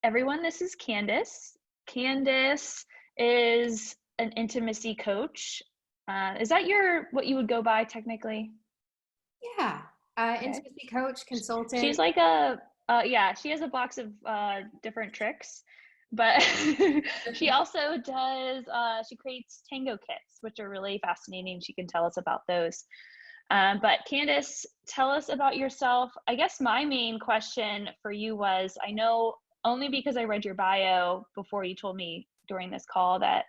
everyone. This is Candace. Candace is an intimacy coach. Is that what you would go by technically? Yeah. Okay. Intimacy coach, She's consultant. like yeah, she has a box of different tricks, but she also does, she creates tango kits, which are really fascinating. She can tell us about those. But Candace, tell us about yourself. I guess my main question for you was, I know only because I read your bio before you told me during this call that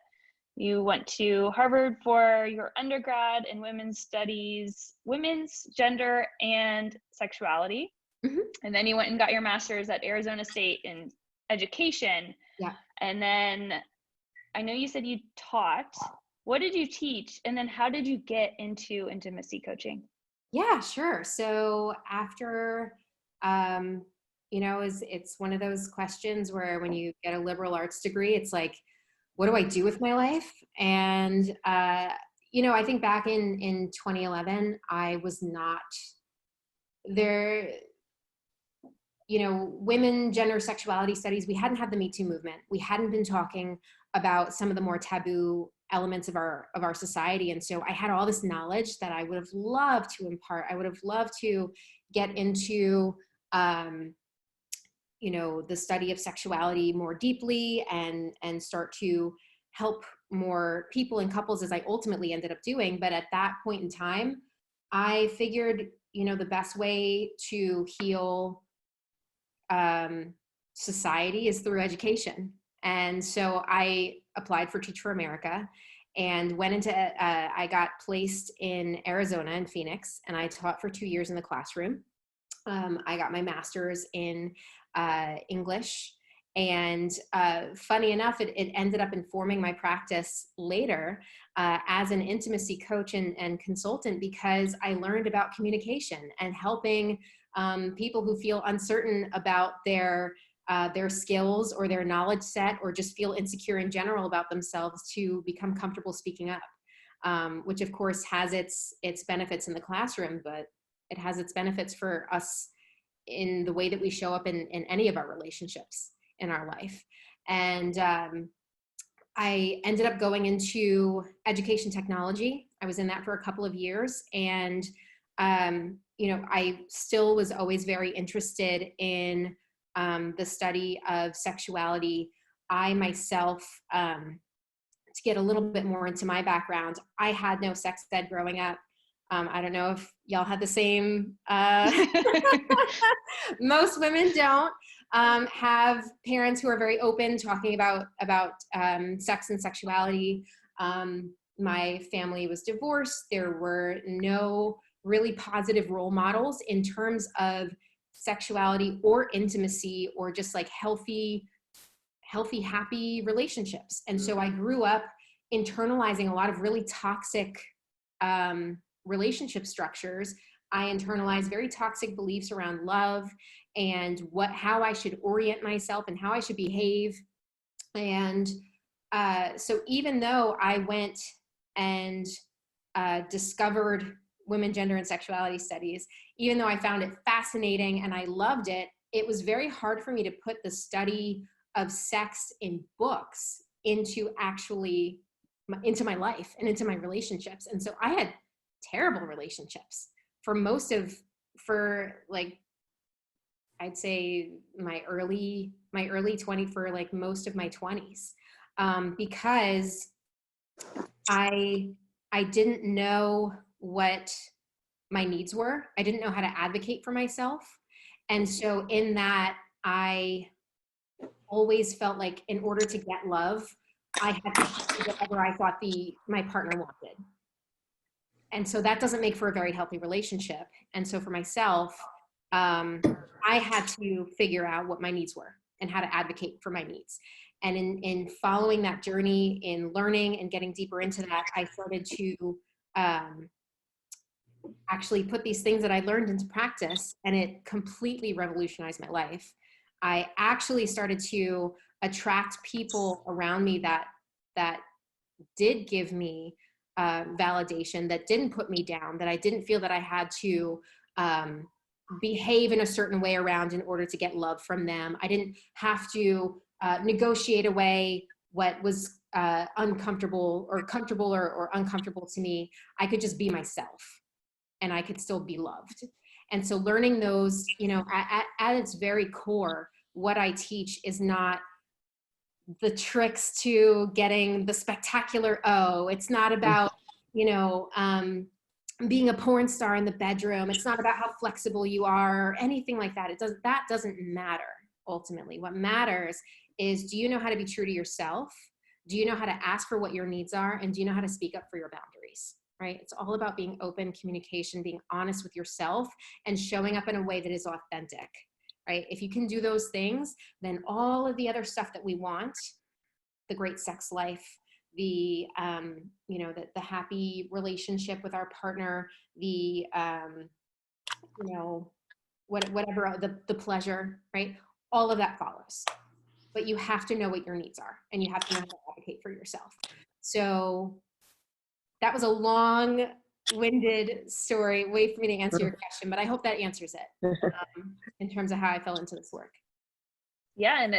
you went to Harvard for your undergrad in women's studies, women's gender and sexuality. Mhm. And then you went and got your master's at Arizona State in education. Yeah. And then I know you said you taught. What did you teach? And then how did you get into intimacy coaching? Yeah, sure. So after, um, it's one of those questions where when you get a liberal arts degree, it's like, what do I do with my life? And, I think back in 2011, I was not there. Women, gender, sexuality studies, we hadn't had the Me Too movement. We hadn't been talking about some of the more taboo elements of our society. And so I had all this knowledge that I would have loved to impart. I would have loved to get into the study of sexuality more deeply and start to help more people and couples, as I ultimately ended up doing. But at that point in time, I figured, the best way to heal society is through education. And so I applied for Teach for America and went into, I got placed in Arizona in Phoenix, and I taught for 2 years in the classroom. I got my master's in English. And funny enough, it ended up informing my practice later as an intimacy coach and consultant, because I learned about communication and helping people who feel uncertain about their skills or their knowledge set, or just feel insecure in general about themselves, to become comfortable speaking up, which of course has its benefits in the classroom, but it has its benefits for us in the way that we show up in any of our relationships in our life. And I ended up going into education technology. I was in that for a couple of years. And, I still was always very interested in the study of sexuality. I myself, to get a little bit more into my background, I had no sex ed growing up. I don't know if y'all had the same, most women don't have parents who are very open talking about sex and sexuality. My family was divorced. There were no really positive role models in terms of sexuality or intimacy, or just like healthy, happy relationships. And so I grew up internalizing a lot of really toxic relationship structures. I internalized very toxic beliefs around love and how I should orient myself and how I should behave. And so even though I went and discovered women, gender, and sexuality studies, even though I found it fascinating and I loved it, it was very hard for me to put the study of sex in books into my life and into my relationships. And so I had terrible relationships for like, I'd say my early 20s, for like most of my 20s, because I didn't know what my needs were. I didn't know how to advocate for myself. And so in that, I always felt like in order to get love, I had to do whatever I thought my partner wanted. And so that doesn't make for a very healthy relationship. And so for myself, I had to figure out what my needs were and how to advocate for my needs. And in following that journey, in learning and getting deeper into that, I started to actually put these things that I learned into practice, and it completely revolutionized my life. I actually started to attract people around me that did give me validation, that didn't put me down, that I didn't feel that I had to behave in a certain way around in order to get love from them. I didn't have to negotiate away what was uncomfortable or comfortable or uncomfortable to me. I could just be myself and I could still be loved. And so learning those, you know, at its very core, what I teach is not the tricks to getting the spectacular O. It's not about, you know, being a porn star in the bedroom. It's not about how flexible you are or anything like that. That doesn't matter ultimately. What matters is, do you know how to be true to yourself? Do you know how to ask for what your needs are? And do you know how to speak up for your boundaries, right? It's all about being open, communication, being honest with yourself, and showing up in a way that is authentic, right? If you can do those things, then all of the other stuff that we want, the great sex life, the you know, the happy relationship with our partner, the you know, whatever, the pleasure, right? All of that follows. But you have to know what your needs are, and you have to know how to advocate for yourself. So that was a long-winded story, way for me to answer your question, but I hope that answers it in terms of how I fell into this work. Yeah, and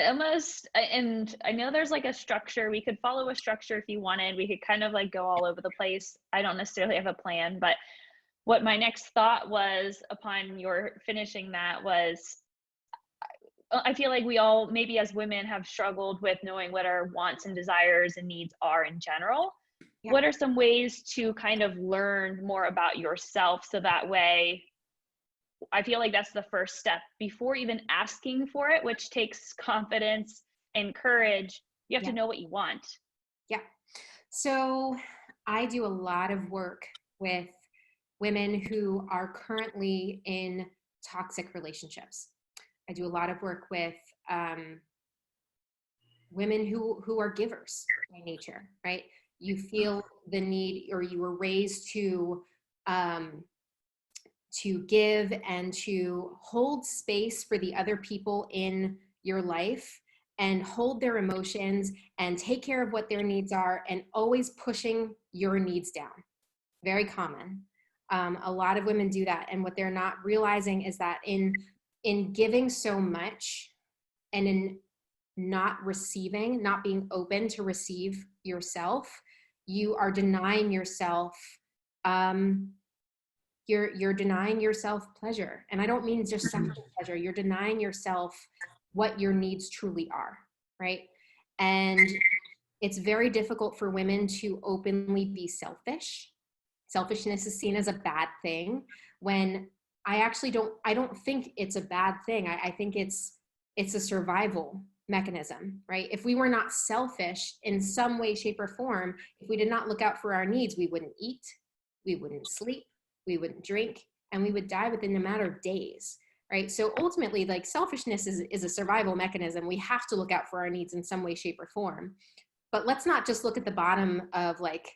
and I know there's like a structure. We could follow a structure if you wanted. We could kind of like go all over the place. I don't necessarily have a plan, but what my next thought was upon your finishing that was, I feel like we all, maybe as women, have struggled with knowing what our wants and desires and needs are in general. Yeah. What are some ways to kind of learn more about yourself so that way, I feel like that's the first step before even asking for it, which takes confidence and courage. You have to know what you want. Yeah. So I do a lot of work with women who are currently in toxic relationships. I do a lot of work with women who are givers by nature, right? You feel the need, or you were raised to give and to hold space for the other people in your life and hold their emotions and take care of what their needs are, and always pushing your needs down. Very common. A lot of women do that, and what they're not realizing is that in giving so much and in not receiving, not being open to receive yourself, you are denying yourself you're denying yourself pleasure. And I don't mean just sexual pleasure. You're denying yourself what your needs truly are, right? And it's very difficult for women to openly be selfish. Selfishness is seen as a bad thing, when I don't think it's a bad thing. I think it's a survival mechanism, right? If we were not selfish in some way, shape, or form, if we did not look out for our needs, we wouldn't eat, we wouldn't sleep, we wouldn't drink, and we would die within a matter of days, right? So ultimately, like, selfishness is a survival mechanism. We have to look out for our needs in some way, shape, or form. But let's not just look at the bottom of, like,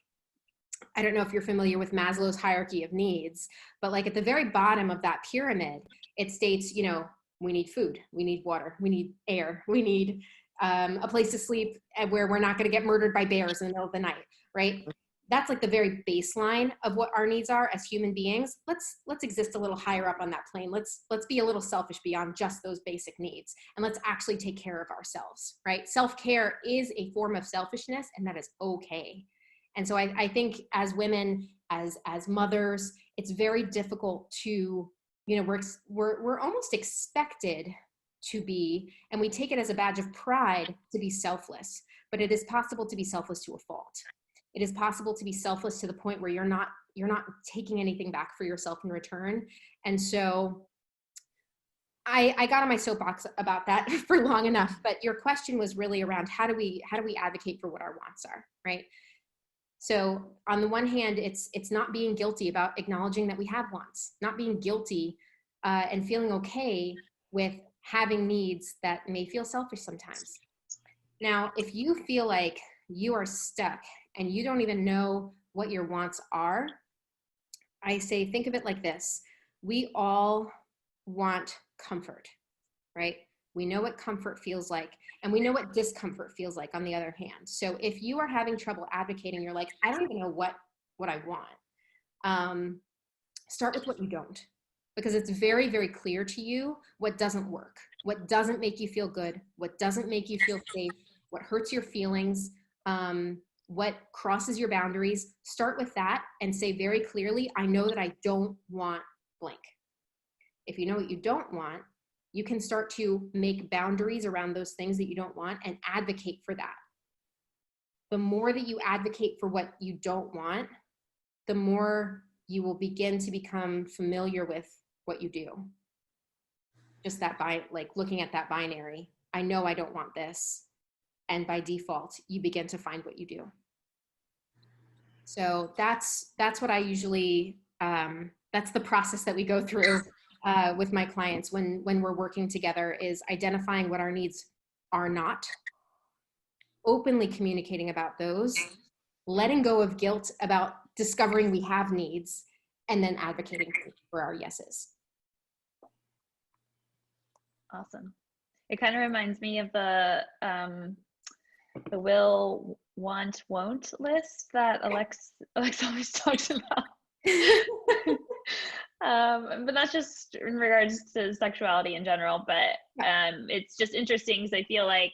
I don't know if you're familiar with Maslow's hierarchy of needs, but like at the very bottom of that pyramid, it states, you know, we need food, we need water, we need air, we need a place to sleep where we're not going to get murdered by bears in the middle of the night, right? That's like the very baseline of what our needs are as human beings. Let's exist a little higher up on that plane. Let's be a little selfish beyond just those basic needs, and let's actually take care of ourselves, right? Self-care is a form of selfishness, and that is okay. And so I think as women, as mothers, it's very difficult to, you know, we're almost expected to be, and we take it as a badge of pride to be selfless, but it is possible to be selfless to a fault. It is possible to be selfless to the point where you're not taking anything back for yourself in return. And so I got on my soapbox about that for long enough, but your question was really around how do we advocate for what our wants are, right? So on the one hand, it's not being guilty about acknowledging that we have wants, not being guilty and feeling okay with having needs that may feel selfish sometimes. Now, if you feel like you are stuck and you don't even know what your wants are, I say, think of it like this. We all want comfort, right? We know what comfort feels like, and we know what discomfort feels like on the other hand. So if you are having trouble advocating, you're like, I don't even know what I want. Start with what you don't. because it's very, very clear to you what doesn't work, what doesn't make you feel good, what doesn't make you feel safe, what hurts your feelings, what crosses your boundaries. Start with that and say very clearly, I know that I don't want blank. If you know what you don't want, you can start to make boundaries around those things that you don't want and advocate for that. The more that you advocate for what you don't want, the more you will begin to become familiar with what you do. Just that like looking at that binary, I know I don't want this. And by default, you begin to find what you do. So that's what I usually, that's the process that we go through with my clients when we're working together, is identifying what our needs are not, openly communicating about those, letting go of guilt about discovering we have needs, and then advocating for our yeses. Awesome. It kind of reminds me of the will, want, won't list that Alex always talks about. But that's just in regards to sexuality in general. But it's just interesting because I feel like,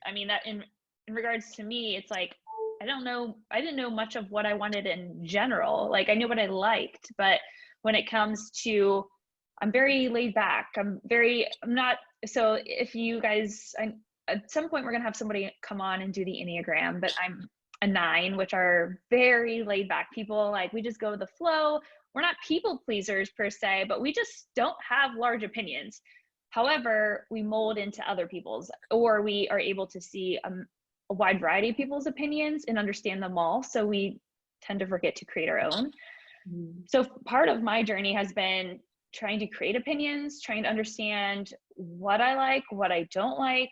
I mean, that in regards to me, it's like, I didn't know much of what I wanted in general. Like I knew what I liked, but when it comes to, I'm very laid back. I'm not, so if you guys, at some point we're going to have somebody come on and do the Enneagram, but I'm a 9, which are very laid back people. Like we just go with the flow. We're not people pleasers per se, but we just don't have large opinions. However, we mold into other people's, or we are able to see a wide variety of people's opinions and understand them all. So we tend to forget to create our own. So part of my journey has been trying to create opinions, trying to understand what I like, what I don't like.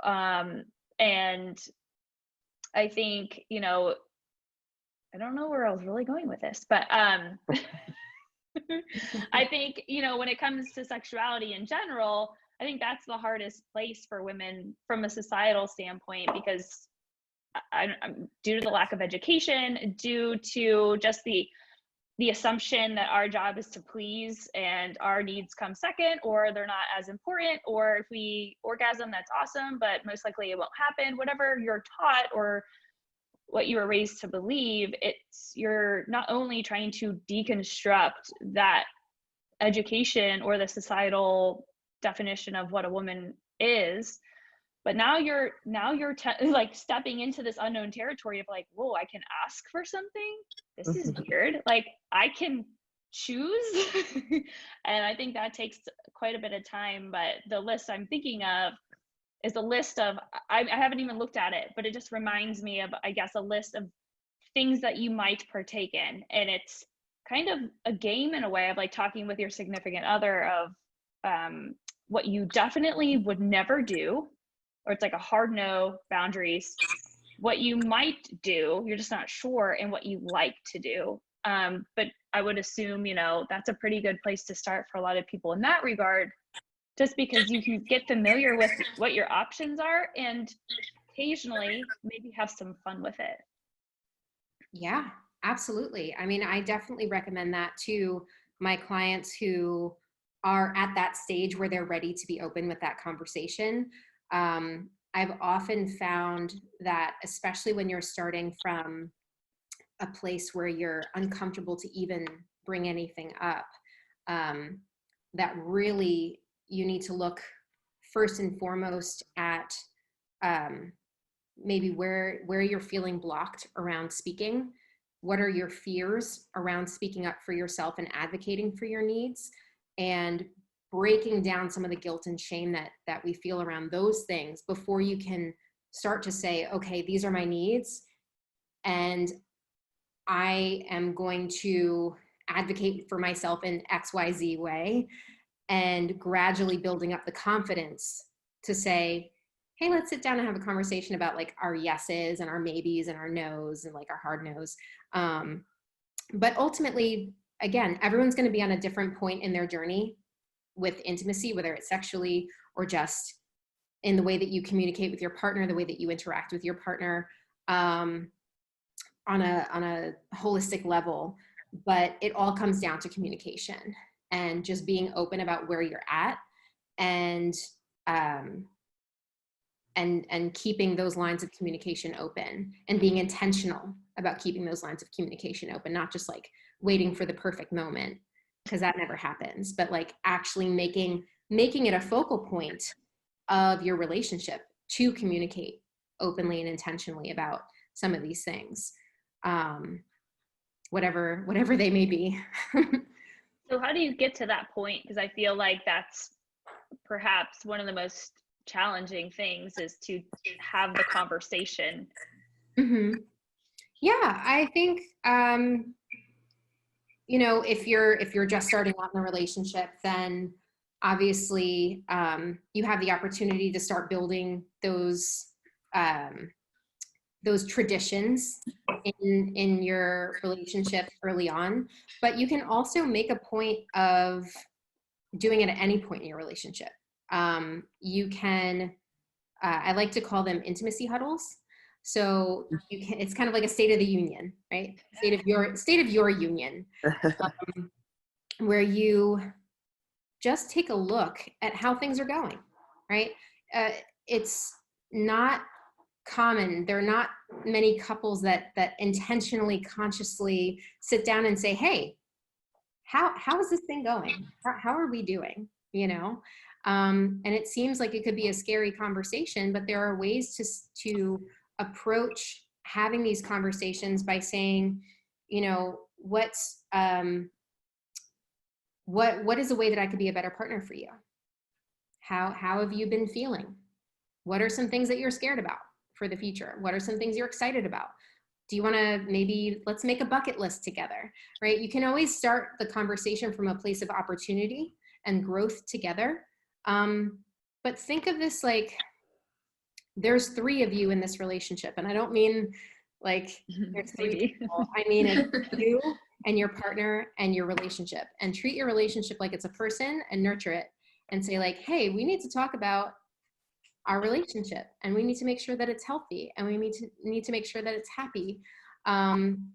And I think, you know, I don't know where I was really going with this, but I think, you know, when it comes to sexuality in general, I think that's the hardest place for women from a societal standpoint, because due to the lack of education, due to just the assumption that our job is to please and our needs come second, or they're not as important, or if we orgasm, that's awesome, but most likely it won't happen. Whatever you're taught or what you were raised to believe, you're not only trying to deconstruct that education or the societal definition of what a woman is, but now you're like stepping into this unknown territory of like, whoa, I can ask for something. This is weird. Like I can choose. And I think that takes quite a bit of time. But the list I'm thinking of is a list of, I haven't even looked at it, but it just reminds me of, I guess, a list of things that you might partake in. And it's kind of a game in a way of like talking with your significant other of what you definitely would never do, or it's like a hard no, boundaries, what you might do, you're just not sure, and what you like to do. But I would assume, you know, that's a pretty good place to start for a lot of people in that regard, just because you can get familiar with what your options are and occasionally maybe have some fun with it. Yeah, absolutely. I mean, I definitely recommend that to my clients who are at that stage where they're ready to be open with that conversation. I've often found that, especially when you're starting from a place where you're uncomfortable to even bring anything up, that really you need to look first and foremost at maybe where you're feeling blocked around speaking. What are your fears around speaking up for yourself and advocating for your needs, and breaking down some of the guilt and shame that we feel around those things before you can start to say, okay, these are my needs, and I am going to advocate for myself in XYZ way, and gradually building up the confidence to say, hey, let's sit down and have a conversation about like our yeses and our maybes and our nos and like our hard nos. But ultimately, again, everyone's going to be on a different point in their journey with intimacy, whether it's sexually or just in the way that you communicate with your partner, the way that you interact with your partner, on a holistic level. But it all comes down to communication. and just being open about where you're at, and keeping those lines of communication open, and being intentional about keeping those lines of communication open, not just like waiting for the perfect moment, because that never happens, but like actually making it a focal point of your relationship to communicate openly and intentionally about some of these things, whatever they may be. So how do you get to that point? Because I feel like that's perhaps one of the most challenging things, is to have the conversation. Mm-hmm. Yeah, I think if you're just starting out in a relationship, then obviously you have the opportunity to start building those traditions in your relationship early on. But you can also make a point of doing it at any point in your relationship. You can, I like to call them intimacy huddles. So it's kind of like a state of the union, right? State of your union, where you just take a look at how things are going, right? It's not common. There are not many couples that intentionally, consciously sit down and say, hey, how is this thing going? How are we doing? And it seems like it could be a scary conversation, but there are ways to approach having these conversations by saying, what's what is a way that I could be a better partner for you? How have you been feeling? What are some things that you're scared about for the future? What are some things you're excited about? Do you want to, maybe let's make a bucket list together, right? You can always start the conversation from a place of opportunity and growth together. But think of this like there's 3 of you in this relationship. And I don't mean like there's 3 people. I mean it's you and your partner and your relationship. And treat your relationship like it's a person and nurture it and say like, hey, we need to talk about our relationship, and we need to make sure that it's healthy, and we need to make sure that it's happy. And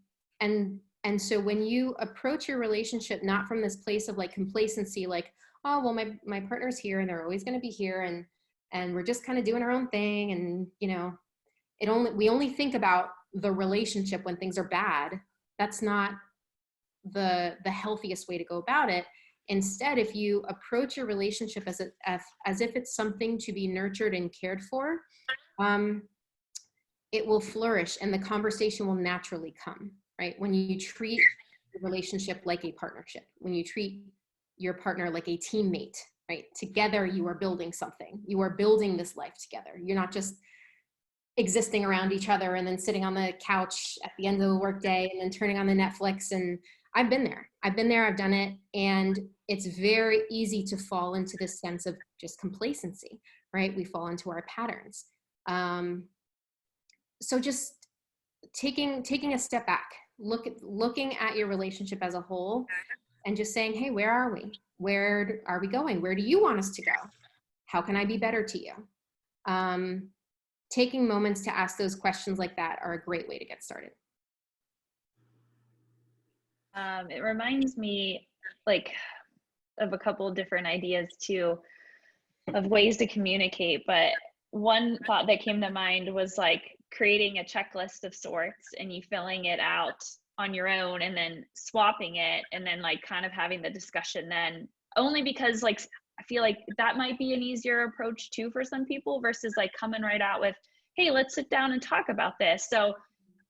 so when you approach your relationship not from this place of like complacency, like, oh well, my partner's here and they're always going to be here, and we're just kind of doing our own thing, and we only think about the relationship when things are bad. That's not the healthiest way to go about it. Instead, if you approach your relationship as if it's something to be nurtured and cared for, it will flourish and the conversation will naturally come, right? When you treat the relationship like a partnership, when you treat your partner like a teammate, right? Together, you are building something. You are building this life together. You're not just existing around each other and then sitting on the couch at the end of the workday and then turning on the Netflix. And I've been there, I've done it. And it's very easy to fall into this sense of just complacency, right? We fall into our patterns. So just taking a step back, looking at your relationship as a whole and just saying, hey, where are we? Where are we going? Where do you want us to go? How can I be better to you? Taking moments to ask those questions like that are a great way to get started. It reminds me like of a couple of different ideas too, of ways to communicate. But one thought that came to mind was like creating a checklist of sorts and you filling it out on your own and then swapping it and then like kind of having the discussion then, only because like I feel like that might be an easier approach too for some people versus like coming right out with, hey, let's sit down and talk about this. So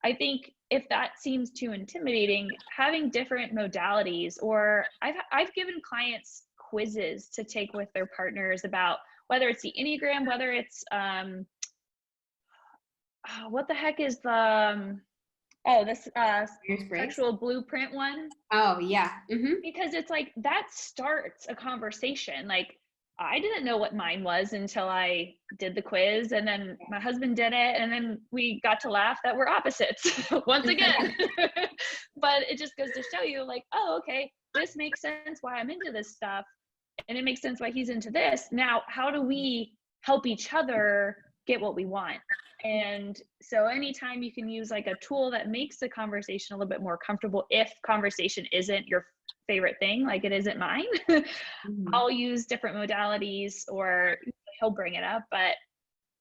I think if that seems too intimidating, having different modalities, or I've given clients quizzes to take with their partners about whether it's the Enneagram, whether it's what the heck is the this sexual blueprint one. Oh yeah. Mm-hmm. Because it's like that starts a conversation. Like I didn't know what mine was until I did the quiz, and then my husband did it, and then we got to laugh that we're opposites once again. But it just goes to show you like, oh, okay, this makes sense why I'm into this stuff, and it makes sense why he's into this. Now, how do we help each other get what we want? And so anytime you can use like a tool that makes the conversation a little bit more comfortable, if conversation isn't your favorite thing, like it isn't mine. Mhm. I'll use different modalities, or he'll bring it up, but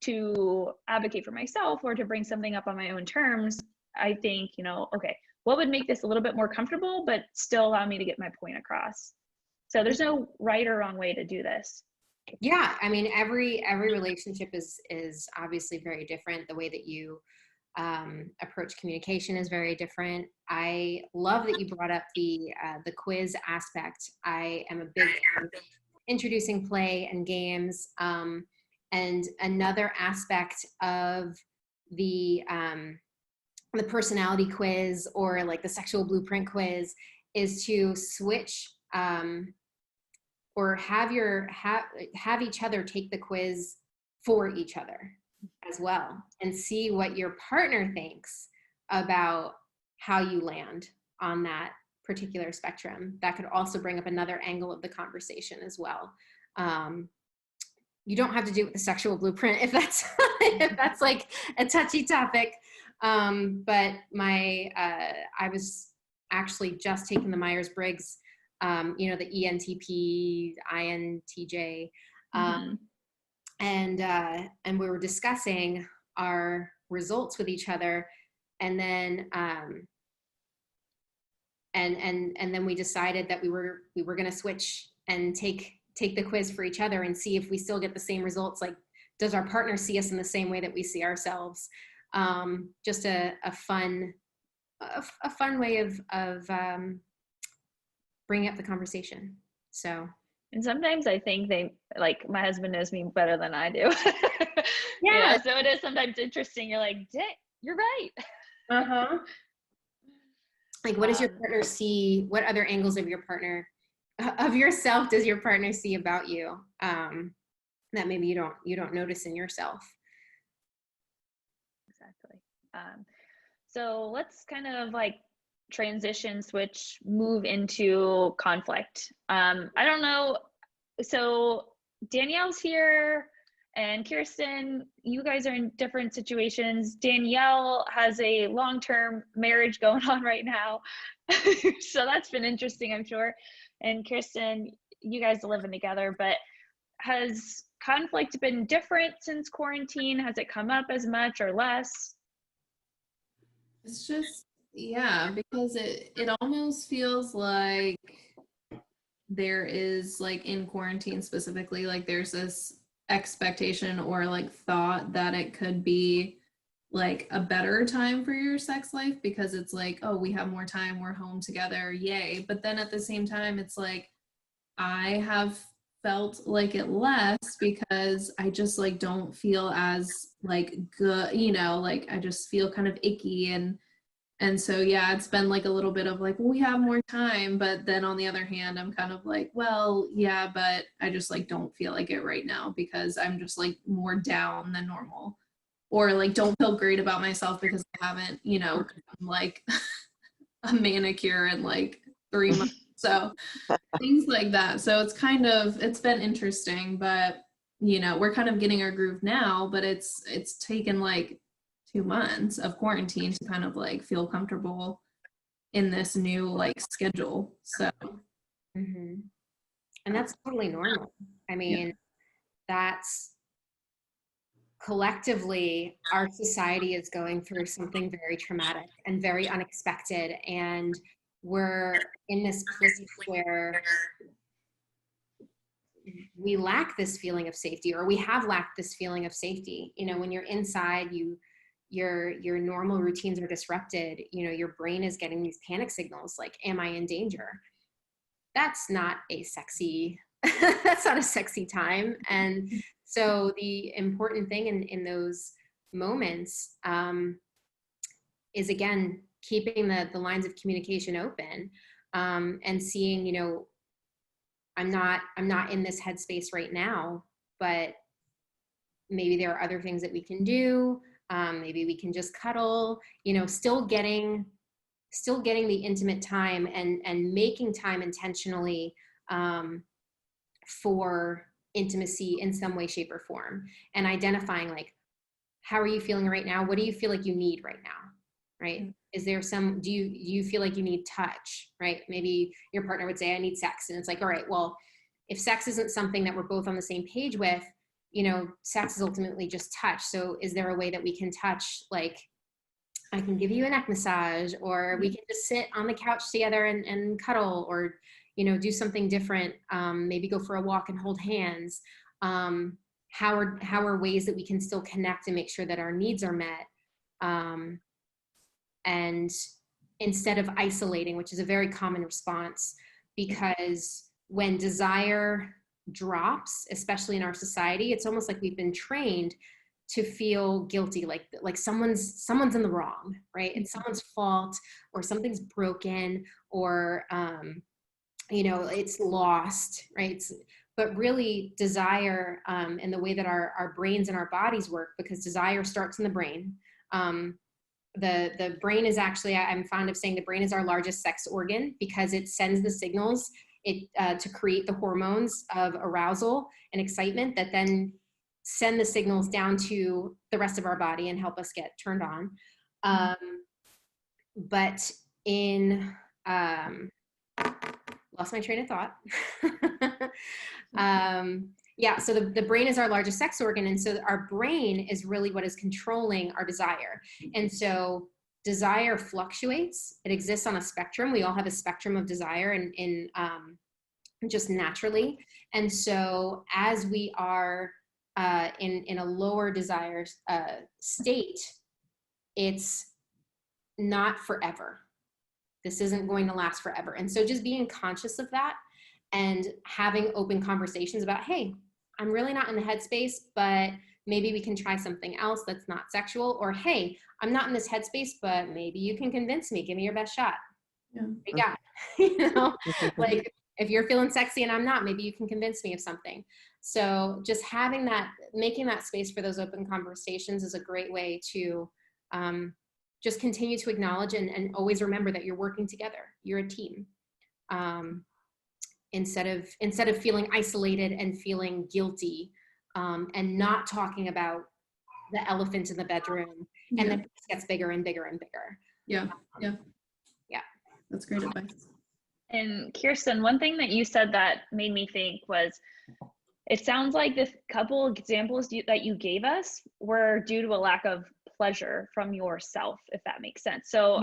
to advocate for myself or to bring something up on my own terms, I think, okay, what would make this a little bit more comfortable, but still allow me to get my point across? So there's no right or wrong way to do this. Yeah, I mean, every relationship is obviously very different. The way that you approach communication is very different. I love that you brought up the quiz aspect. I am a big fan of introducing play and games. And another aspect of the personality quiz, or like the sexual blueprint quiz, is to switch, or have each other take the quiz for each other as well, and see what your partner thinks about how you land on that particular spectrum. That could also bring up another angle of the conversation as well. You don't have to do it with the sexual blueprint if that's if that's like a touchy topic. But I was actually just taking the Myers-Briggs, the ENTP, INTJ, and we were discussing our results with each other, and then and then we decided that we were going to switch and take the quiz for each other and see if we still get the same results. Like, does our partner see us in the same way that we see ourselves? Just a fun way of bringing up the conversation. So, and sometimes I think like my husband knows me better than I do. yeah. So it is sometimes interesting. You're like, dang, you're right. Uh-huh. Like, what does your partner see? What other angles of yourself does your partner see about you, that maybe you don't notice in yourself? Exactly. So let's kind of like switch, move into conflict. I don't know. So Danielle's here, and Kirsten, you guys are in different situations. Danielle has a long-term marriage going on right now. So that's been interesting, I'm sure. And Kirsten, you guys are living together, but has conflict been different since quarantine? Has it come up as much or less? It's just, yeah, because it almost feels like there is, like, in quarantine specifically, like there's this expectation or like thought that it could be like a better time for your sex life because it's like, oh, we have more time, we're home together, yay. But then at the same time, it's like I have felt like it less because I just like don't feel as like good, like I just feel kind of icky. And so, yeah, it's been like a little bit of like, well, we have more time. But then on the other hand, I'm kind of like, well, yeah, but I just like don't feel like it right now because I'm just like more down than normal, or like don't feel great about myself because I haven't, like a manicure in like 3 months. So things like that. So it's been interesting, but we're kind of getting our groove now, but it's taken like 2 months of quarantine to kind of like feel comfortable in this new like schedule. So Mm-hmm. And that's totally normal. I mean, that's collectively our society is going through something very traumatic and very unexpected, and we're in this place where we lack this feeling of safety, or we have lacked this feeling of safety. When you're inside, your normal routines are disrupted. Your brain is getting these panic signals like, am I in danger? That's not a sexy that's not a sexy time. And so the important thing in those moments is, again, keeping the lines of communication open, and seeing, I'm not in this headspace right now, but maybe there are other things that we can do. Maybe we can just cuddle, still getting the intimate time, and making time intentionally for intimacy in some way, shape, or form, and identifying, like, how are you feeling right now? What do you feel like you need right now? right? Is there some, do you feel like you need touch, right? Maybe your partner would say, I need sex. And it's like, all right, well, if sex isn't something that we're both on the same page with, you know, sex is ultimately just touch. So is there a way that we can touch? Like, I can give you a neck massage, or we can just sit on the couch together and cuddle, or, you know, do something different. Maybe go for a walk and hold hands. How are ways that we can still connect and make sure that our needs are met? And instead of isolating, which is a very common response, because when desire drops, especially in our society, it's almost like we've been trained to feel guilty, like someone's in the wrong, right? It's someone's fault, or something's broken, or you know, it's lost, right? But really, desire, and the way that our brains and our bodies work, because desire starts in the brain. The brain is actually, I'm fond of saying, the brain is our largest sex organ, because it sends the signals to create the hormones of arousal and excitement that then send the signals down to the rest of our body and help us get turned on. But in, lost my train of thought. Yeah, so the brain is our largest sex organ. And so our brain is really what is controlling our desire. And so desire fluctuates. It exists on a spectrum. We all have a spectrum of desire in just naturally. And so as we are in a lower desire state, it's not forever. This isn't going to last forever. And so just being conscious of that and having open conversations about, hey, I'm really not in the headspace, but maybe we can try something else that's not sexual. Or, hey, I'm not in this headspace, but maybe you can convince me, give me your best shot. Yeah. You got it. You know, like if you're feeling sexy and I'm not, maybe you can convince me of something. So just having that, making that space for those open conversations is a great way to just continue to acknowledge and always remember that you're working together. You're a team. Instead of feeling isolated and feeling guilty, and not talking about the elephant in the bedroom, and then it gets bigger and bigger and bigger. Yeah. That's great advice. And Kirsten, one thing that you said that made me think was, it sounds like the couple examples that you gave us were due to a lack of pleasure from yourself, if that makes sense. So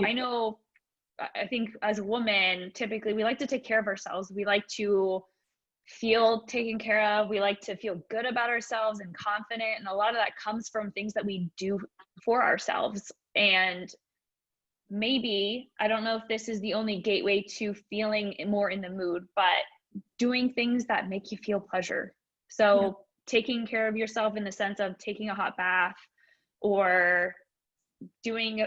I think as a woman, typically we like to take care of ourselves. We like to feel taken care of. We like to feel good about ourselves and confident. And a lot of that comes from things that we do for ourselves. And maybe, I don't know if this is the only gateway to feeling more in the mood, but doing things that make you feel pleasure. So taking care of yourself in the sense of taking a hot bath, or giving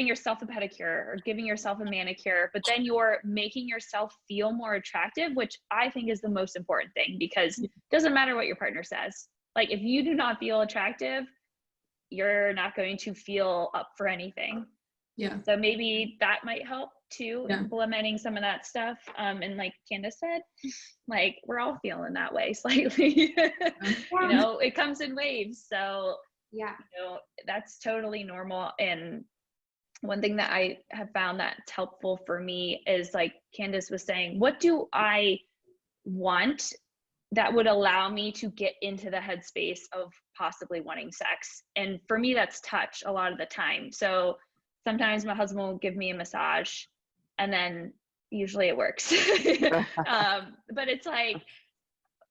yourself a pedicure, or giving yourself a manicure, but then you're making yourself feel more attractive, which I think is the most important thing, because it doesn't matter what your partner says. Like, if you do not feel attractive, you're not going to feel up for anything. Yeah. So maybe that might help too, implementing some of that stuff. And like Candace said, like, we're all feeling that way slightly. You know, it comes in waves. So you know, that's totally normal. And one thing that I have found that's helpful for me is, like Candace was saying, what do I want that would allow me to get into the headspace of possibly wanting sex? And for me, that's touch a lot of the time. So sometimes my husband will give me a massage, and then usually it works. But it's like,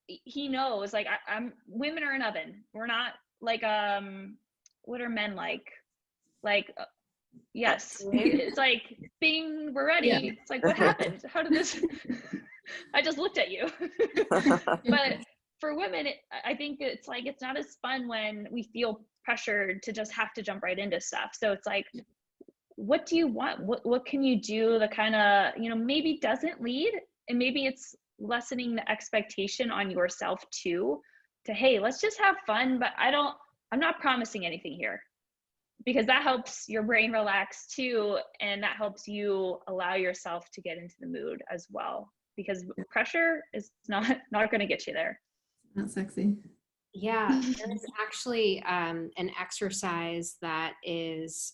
he knows, like, I'm women are an oven. We're not like, what are men like? Like, yes, it's like, bing, we're ready. Yeah. It's like, what happened? How did this? I just looked at you. But for women, I think it's like, it's not as fun when we feel pressured to just have to jump right into stuff. So it's like, what do you want? What can you do that kind of, you know, maybe doesn't lead, and maybe it's lessening the expectation on yourself too, to, hey, let's just have fun, but I'm not promising anything here, because that helps your brain relax too, and that helps you allow yourself to get into the mood as well, because pressure is not going to get you there. Not sexy. Yeah, there's actually an exercise that is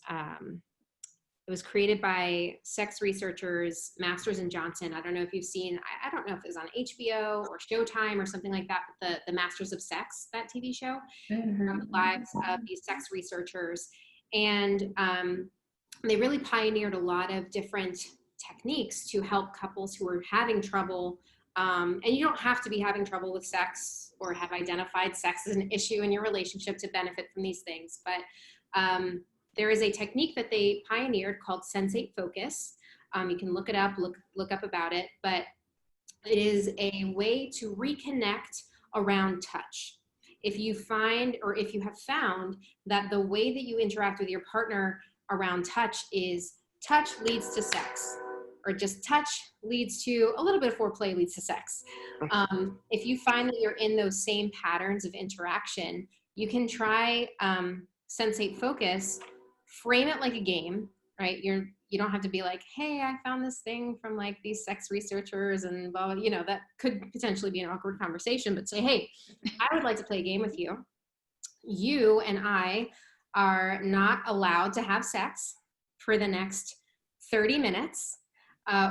It was created by sex researchers, Masters and Johnson. I don't know if you've seen, I don't know if it was on HBO or Showtime or something like that, but the Masters of Sex, that TV show, the lives of these sex researchers. And they really pioneered a lot of different techniques to help couples who are having trouble. And you don't have to be having trouble with sex or have identified sex as an issue in your relationship to benefit from these things. But there is a technique that they pioneered called sensate focus. You can look it up, look up about it, but it is a way to reconnect around touch. If you find, or if you have found that the way that you interact with your partner around touch is touch leads to sex, or just touch leads to a little bit of foreplay leads to sex. If you find that you're in those same patterns of interaction, you can try sensate focus, frame it like a game, right? You don't have to be like, hey, I found this thing from like these sex researchers and blah, blah, that could potentially be an awkward conversation, but say, hey, I would like to play a game with you. You and I are not allowed to have sex for the next 30 minutes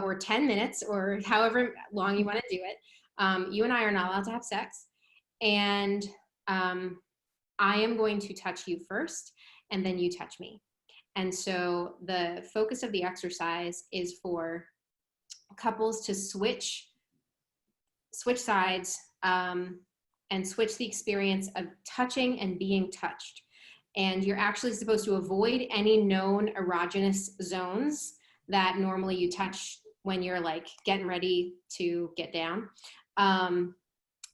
or 10 minutes or however long you want to do it. You and I are not allowed to have sex. And I am going to touch you first, and then you touch me. And so the focus of the exercise is for couples to switch sides and switch the experience of touching and being touched. And you're actually supposed to avoid any known erogenous zones that normally you touch when you're like getting ready to get down. And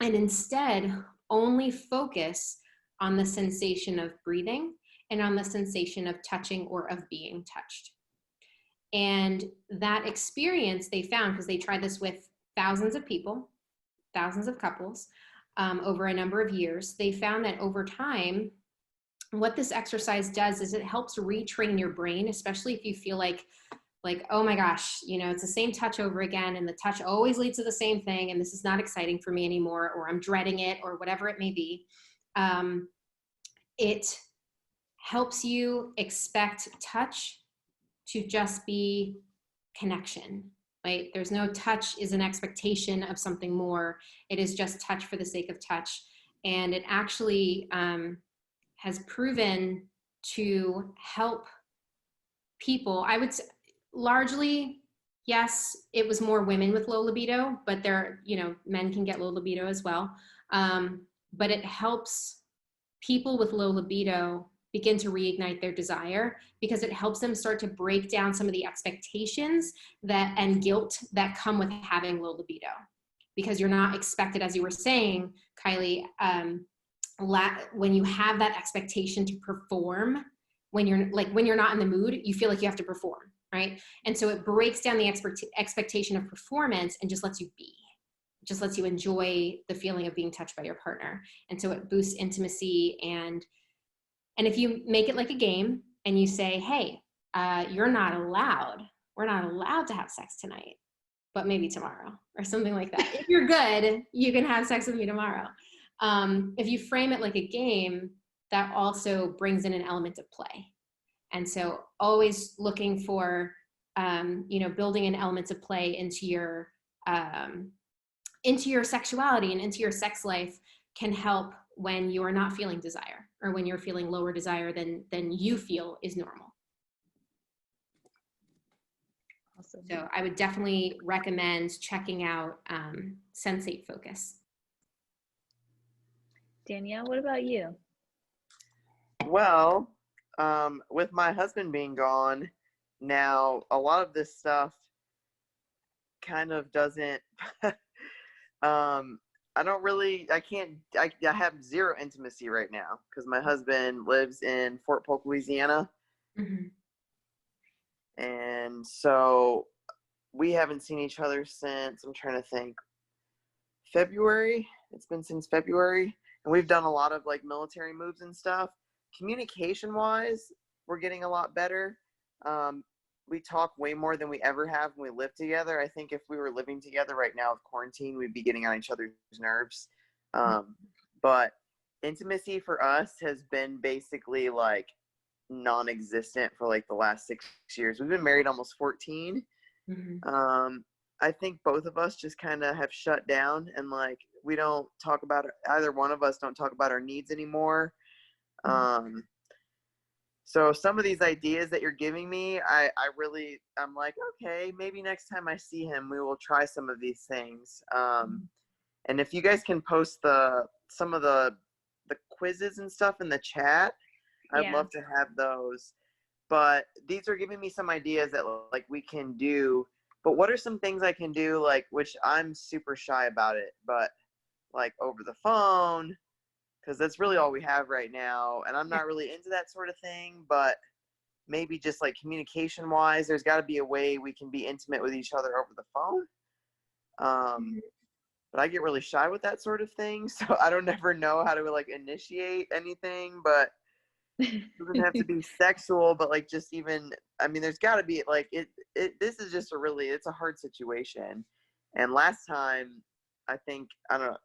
instead, only focus on the sensation of breathing and on the sensation of touching or of being touched. And that experience they found, because they tried this with thousands of people, thousands of couples, over a number of years, they found that over time, what this exercise does is it helps retrain your brain, especially if you feel like, oh my gosh, it's the same touch over again, and the touch always leads to the same thing, and this is not exciting for me anymore, or I'm dreading it, or whatever it may be. It helps you expect touch to just be connection, right? There's no touch is an expectation of something more. It is just touch for the sake of touch. And it actually has proven to help people. I would say largely, yes, it was more women with low libido, but men can get low libido as well. But it helps people with low libido begin to reignite their desire, because it helps them start to break down some of the expectations and guilt that come with having low libido. Because you're not expected, as you were saying, Kylie, when you have that expectation to perform, when you're not in the mood, you feel like you have to perform, right? And so it breaks down the expectation of performance and just lets you be. Just lets you enjoy the feeling of being touched by your partner. And so it boosts intimacy. And if you make it like a game and you say, hey, we're not allowed to have sex tonight, but maybe tomorrow, or something like that. If you're good, you can have sex with me tomorrow. If you frame it like a game, that also brings in an element of play. And so always looking for, building in elements of play into your sexuality and into your sex life can help when you are not feeling desire, or when you're feeling lower desire than you feel is normal. Awesome. So I would definitely recommend checking out Sensate Focus. Danielle, what about you? Well, with my husband being gone now, a lot of this stuff kind of doesn't I have zero intimacy right now because my husband lives in Fort Polk, Louisiana. Mm-hmm. And so we haven't seen each other since, I'm trying to think, February. It's been since February. And we've done a lot of like military moves and stuff. Communication wise, we're getting a lot better. We talk way more than we ever have when we live together. I think if we were living together right now with quarantine, we'd be getting on each other's nerves. But intimacy for us has been basically like non-existent for like the last 6 years. We've been married almost 14. I think both of us just kind of have shut down, and like we don't talk about it. Either one of us don't talk about our needs anymore. So some of these ideas that you're giving me, I'm like, okay, maybe next time I see him, we will try some of these things. And if you guys can post some of the quizzes and stuff in the chat, I'd love to have those. But these are giving me some ideas that like we can do. But what are some things I can do, like, which I'm super shy about it, but like over the phone, because that's really all we have right now. And I'm not really into that sort of thing, but maybe just like communication wise, there's got to be a way we can be intimate with each other over the phone. But I get really shy with that sort of thing. So I don't ever know how to like initiate anything, but it doesn't have to be sexual, but like just even, I mean, there's got to be like, this is just it's a hard situation. And last time, I think, I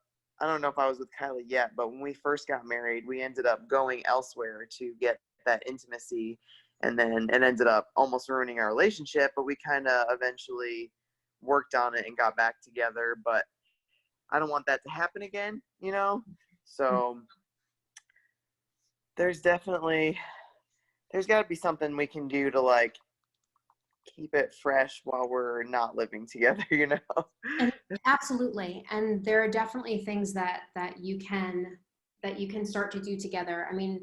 don't know if I was with Kylie yet, but when we first got married, we ended up going elsewhere to get that intimacy. And then it ended up almost ruining our relationship, but we kind of eventually worked on it and got back together. But I don't want that to happen again, you know? So there's got to be something we can do to like keep it fresh while we're not living together, you know? And absolutely. And there are definitely things that you can start to do together. I mean,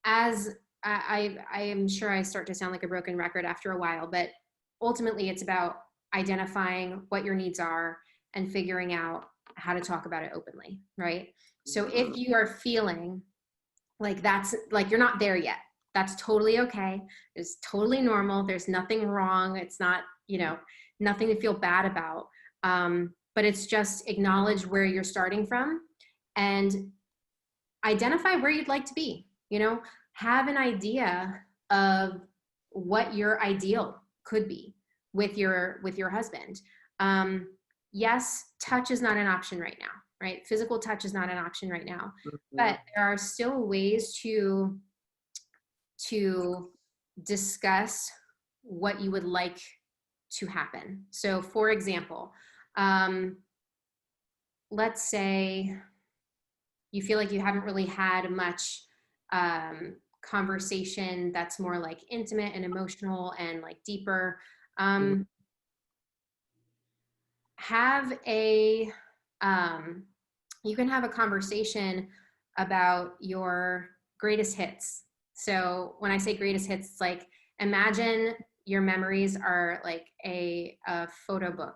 as I am sure I start to sound like a broken record after a while, but ultimately it's about identifying what your needs are and figuring out how to talk about it openly, right? So if you are feeling like that's like you're not there yet, that's totally okay. It's totally normal. There's nothing wrong. It's not, nothing to feel bad about. But it's just acknowledge where you're starting from and identify where you'd like to be, have an idea of what your ideal could be with your husband. Yes, touch is not an option right now, right? Physical touch is not an option right now, but there are still ways to discuss what you would like to happen. So for example, let's say you feel like you haven't really had much conversation that's more like intimate and emotional and like deeper. You can have a conversation about your greatest hits. So when I say greatest hits, it's like, imagine your memories are like a photo book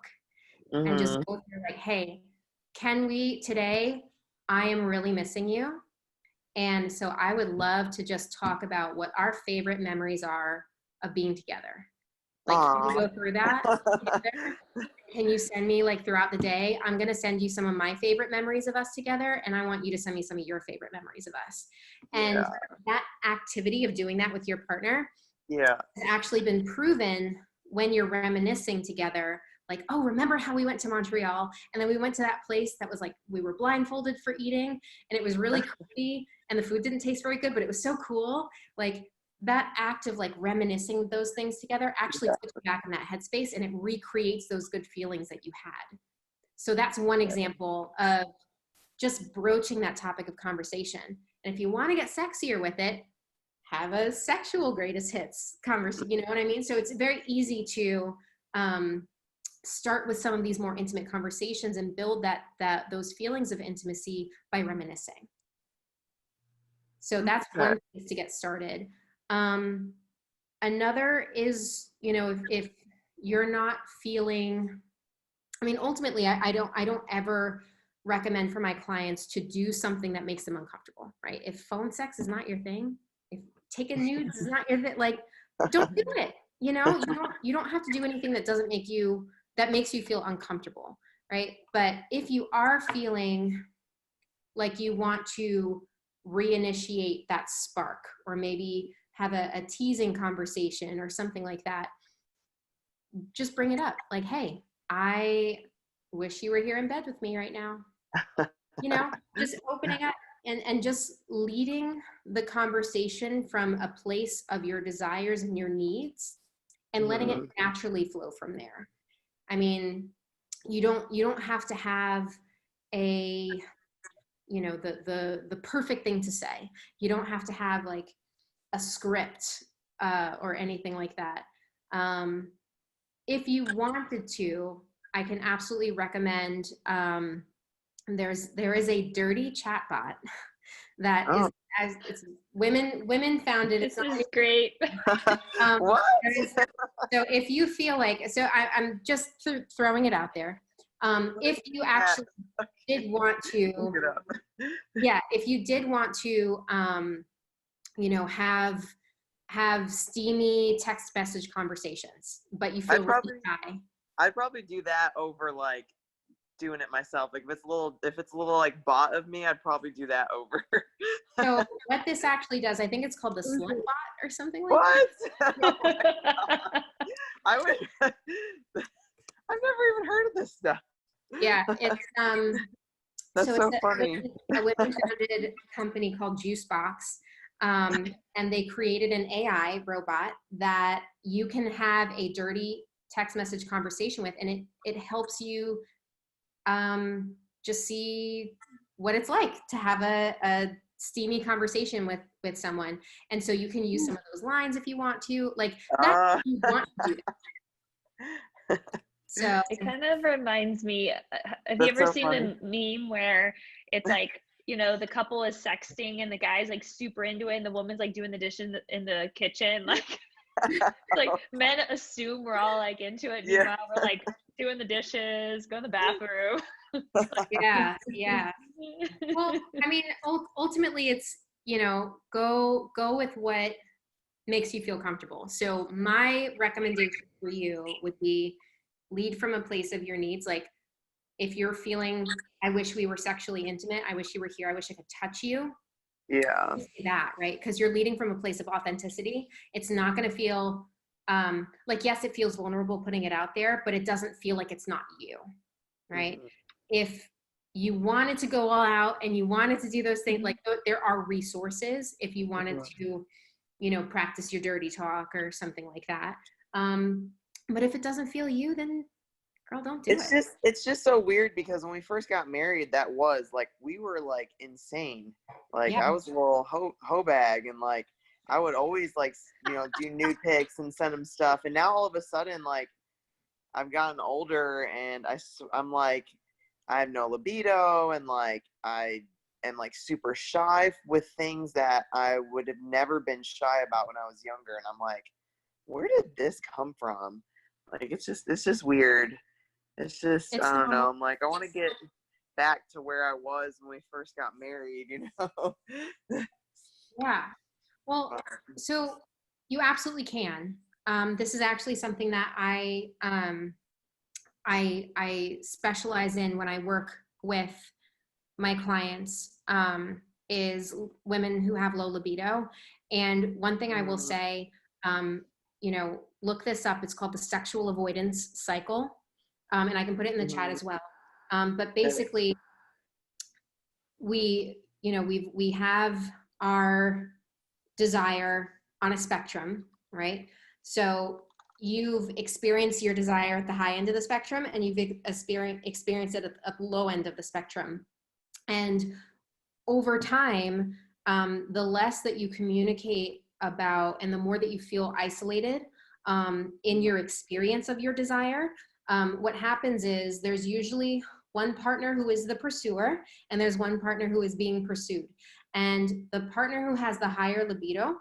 and just go through like, hey, can we today, I am really missing you. And so I would love to just talk about what our favorite memories are of being together. Like, can we go through that together? Can you send me like throughout the day? I'm going to send you some of my favorite memories of us together. And I want you to send me some of your favorite memories of us. And that activity of doing that with your partner has actually been proven when you're reminiscing together. Like, oh, remember how we went to Montreal? And then we went to that place that was like, we were blindfolded for eating and it was really creepy and the food didn't taste very good, but it was so cool. Like, that act of like reminiscing those things together actually puts you back in that headspace and it recreates those good feelings that you had. So that's one example of just broaching that topic of conversation. And if you want to get sexier with it, have a sexual greatest hits conversation. You know what I mean? So it's very easy to start with some of these more intimate conversations and build those feelings of intimacy by reminiscing. So that's one place to get started. Another is, if you're not feeling, I mean, ultimately, I don't ever recommend for my clients to do something that makes them uncomfortable, right? If phone sex is not your thing, if taking nudes is not your thing, like, don't do it. You don't have to do anything that makes you feel uncomfortable, right? But if you are feeling like you want to reinitiate that spark, or maybe have a teasing conversation or something like that, just bring it up. Like, hey, I wish you were here in bed with me right now. Just opening up and just leading the conversation from a place of your desires and your needs and letting it naturally flow from there. I mean, you don't have to have a, you know, the perfect thing to say. You don't have to have like a script or anything like that. If you wanted to, I can absolutely recommend, there is a dirty chatbot that is, as it's women founded. This is great. What? So if you feel like, so I'm just throwing it out there. If you actually did want to, yeah, if you did want to, you know, have steamy text message conversations, but you feel really shy. I'd probably do that over like doing it myself. Like if it's a little like bot of me, I'd probably do that over. So what this actually does, I think it's called the slut bot or something like that. What? I would. I've never even heard of this stuff. Yeah, it's That's so it's funny. a women-founded company called Juicebox, and they created an AI robot that you can have a dirty text message conversation with, and it helps you just see what it's like to have a steamy conversation with someone. And so you can use some of those lines if you want to, like that's if you want to do that. So it kind of reminds me, have you ever seen the meme where it's like, you know, the couple is sexting and the guy's like super into it and the woman's like doing the dishes in the kitchen, like like men assume we're all like into it, meanwhile we're like doing the dishes, going to the bathroom. yeah Well, I mean, ultimately it's, you know, go with what makes you feel comfortable. So my recommendation for you would be lead from a place of your needs. Like if you're feeling, I wish we were sexually intimate, I wish you were here, I wish I could touch you. Yeah. That, right? Because you're leading from a place of authenticity. It's not going to feel like, yes, it feels vulnerable putting it out there, but it doesn't feel like it's not you, right? If you wanted to go all out and you wanted to do those things, like there are resources if you wanted to, you know, practice your dirty talk or something like that. But if it doesn't feel you, then girl, don't do it. It's just so weird because when we first got married, that was like, we were like insane. Like I was a little hoe bag, and like I would always like, you know, do nude pics and send them stuff. And now all of a sudden, like I've gotten older and I'm like, I have no libido, and like I am like super shy with things that I would have never been shy about when I was younger. And I'm like, where did this come from? Like it's just weird. It's just, I don't know. I'm like, I want to get back to where I was when we first got married, you know? Yeah. Well, so you absolutely can. This is actually something that I specialize in when I work with my clients, is women who have low libido. And one thing I will say, you know, look this up. It's called the sexual avoidance cycle. And I can put it in the chat as well. But basically, we have our desire on a spectrum, right? So you've experienced your desire at the high end of the spectrum, and you've experienced it at the low end of the spectrum. And over time, the less that you communicate about and the more that you feel isolated in your experience of your desire, what happens is there's usually one partner who is the pursuer and there's one partner who is being pursued. And the partner who has the higher libido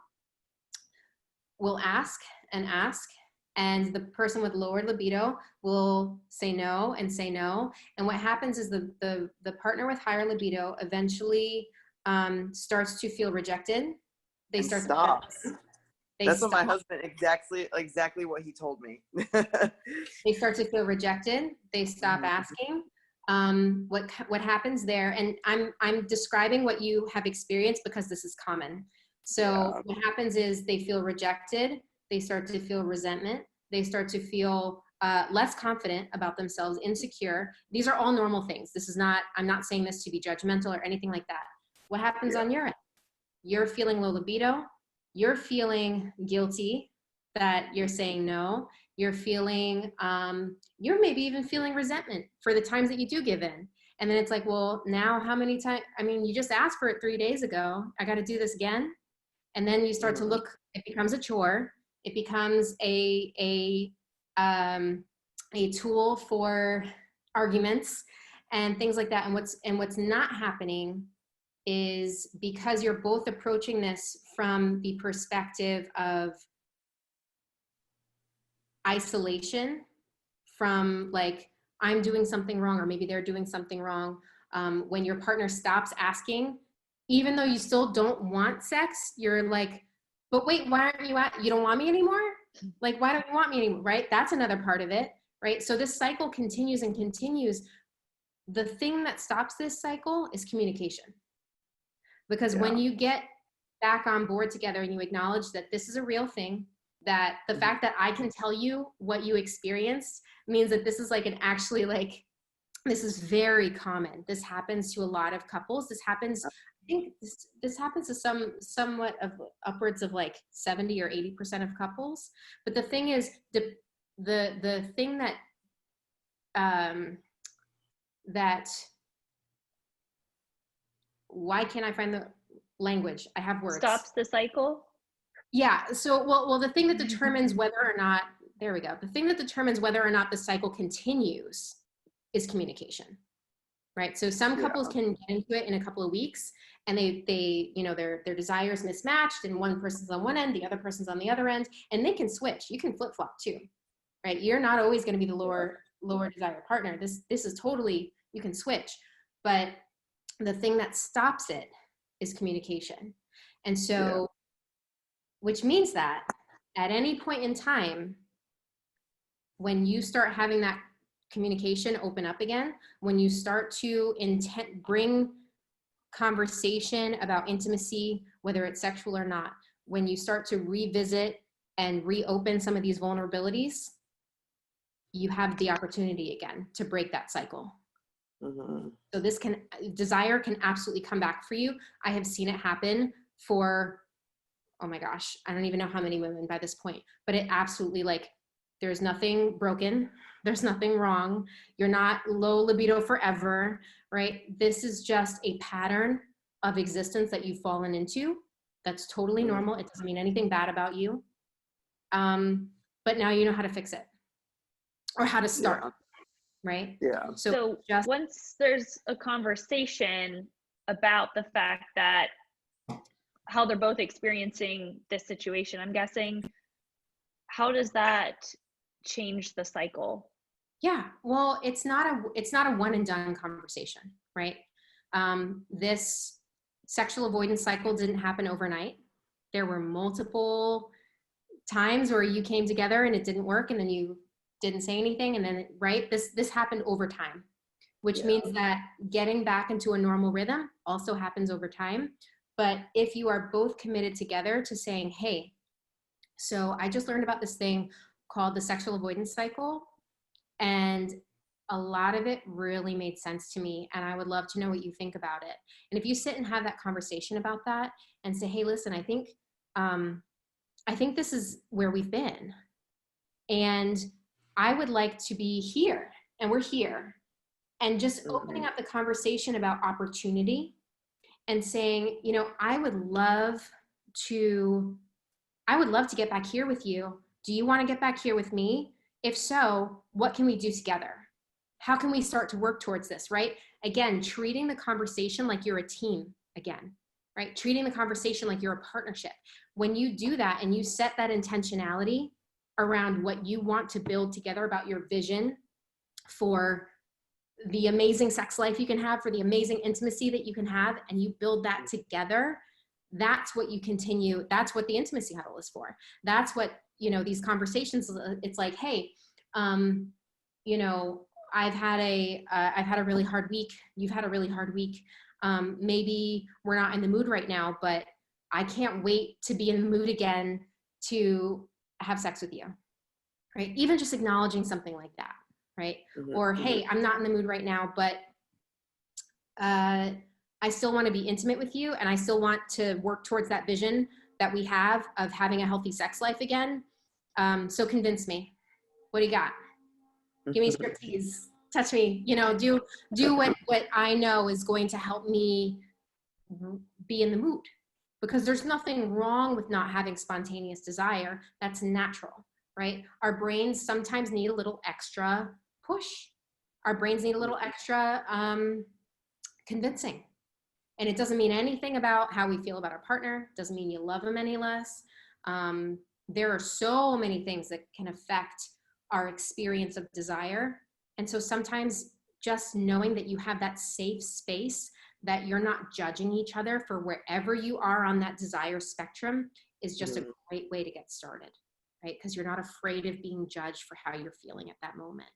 will ask and ask, and the person with lower libido will say no and say no. And what happens is the partner with higher libido eventually starts to feel rejected. They start stops. That's what my husband, exactly what he told me. They start to feel rejected. They stop asking. What happens there, and I'm describing what you have experienced because this is common. So what happens is they feel rejected. They start to feel resentment. They start to feel less confident about themselves, insecure. These are all normal things. This is not, I'm not saying this to be judgmental or anything like that. What happens on your end? You're feeling low libido. You're feeling guilty that you're saying no. You're feeling, you're maybe even feeling resentment for the times that you do give in. And then it's like, well, now how many times? I mean, you just asked for it 3 days ago. I got to do this again. And then you start to look, it becomes a chore. It becomes a tool for arguments and things like that. And what's not happening is, because you're both approaching this from the perspective of isolation, from like, I'm doing something wrong, or maybe they're doing something wrong. When your partner stops asking, even though you still don't want sex, you're like, but wait, why aren't you don't want me anymore? Like, why don't you want me anymore, right? That's another part of it, right? So this cycle continues and continues. The thing that stops this cycle is communication. Because when you get back on board together and you acknowledge that this is a real thing, that the fact that I can tell you what you experienced means that this is like an actually like, this is very common. This happens to a lot of couples. This happens, I think this happens to somewhat of upwards of like 70 or 80% of couples. But the thing is, the thing that, why can't I find the language? I have words. Stops the cycle? Yeah, so, well, the thing that determines whether or not, there we go. The thing that determines whether or not the cycle continues is communication, right? So some couples can get into it in a couple of weeks, and they you know, their desires mismatched, and one person's on one end, the other person's on the other end, and they can switch. You can flip-flop too, right? You're not always gonna be the lower desire partner. This is totally, you can switch, but the thing that stops it is communication. And so, which means that at any point in time, when you start having that communication open up again, when you start to bring conversation about intimacy, whether it's sexual or not, when you start to revisit and reopen some of these vulnerabilities, you have the opportunity again to break that cycle. So desire can absolutely come back for you. I have seen it happen for, oh my gosh, I don't even know how many women by this point, but it absolutely, like, there's nothing broken. There's nothing wrong. You're not low libido forever, right? This is just a pattern of existence that you've fallen into. That's totally normal. It doesn't mean anything bad about you. But now you know how to fix it, or how to start, right? Yeah. So once there's a conversation about the fact that how they're both experiencing this situation, I'm guessing, how does that change the cycle? Yeah, well, it's not a one and done conversation, right? This sexual avoidance cycle didn't happen overnight. There were multiple times where you came together and it didn't work, and then you didn't say anything, and then, right, this happened over time, which means that getting back into a normal rhythm also happens over time. But if you are both committed together to saying, hey, so I just learned about this thing called the sexual avoidance cycle, and a lot of it really made sense to me, and I would love to know what you think about it. And if you sit and have that conversation about that and say, hey, listen, I think this is where we've been, and I would like to be here, and we're here, and just opening up the conversation about opportunity and saying, you know, I would love to get back here with you. Do you want to get back here with me? If so, what can we do together? How can we start to work towards this, right? Again, treating the conversation like you're a team again, right? Treating the conversation like you're a partnership. When you do that and you set that intentionality around what you want to build together, about your vision for the amazing sex life you can have, for the amazing intimacy that you can have, and you build that together, that's what you continue. That's what the intimacy huddle is for. That's what, you know, these conversations, it's like, hey, you know, I've had a really hard week. You've had a really hard week. Maybe we're not in the mood right now, but I can't wait to be in the mood again to have sex with you, right? Even just acknowledging something like that, right? Or, hey, I'm not in the mood right now, but I still want to be intimate with you, and I still want to work towards that vision that we have of having a healthy sex life again. So convince me. What do you got? Give me striptease. Touch me. You know, do what I know is going to help me be in the mood. Because there's nothing wrong with not having spontaneous desire. That's natural, right? Our brains sometimes need a little extra push. Our brains need a little extra convincing. And it doesn't mean anything about how we feel about our partner. It doesn't mean you love them any less. There are so many things that can affect our experience of desire. And so sometimes just knowing that you have that safe space, that you're not judging each other for wherever you are on that desire spectrum is just a great way to get started, right? Because you're not afraid of being judged for how you're feeling at that moment.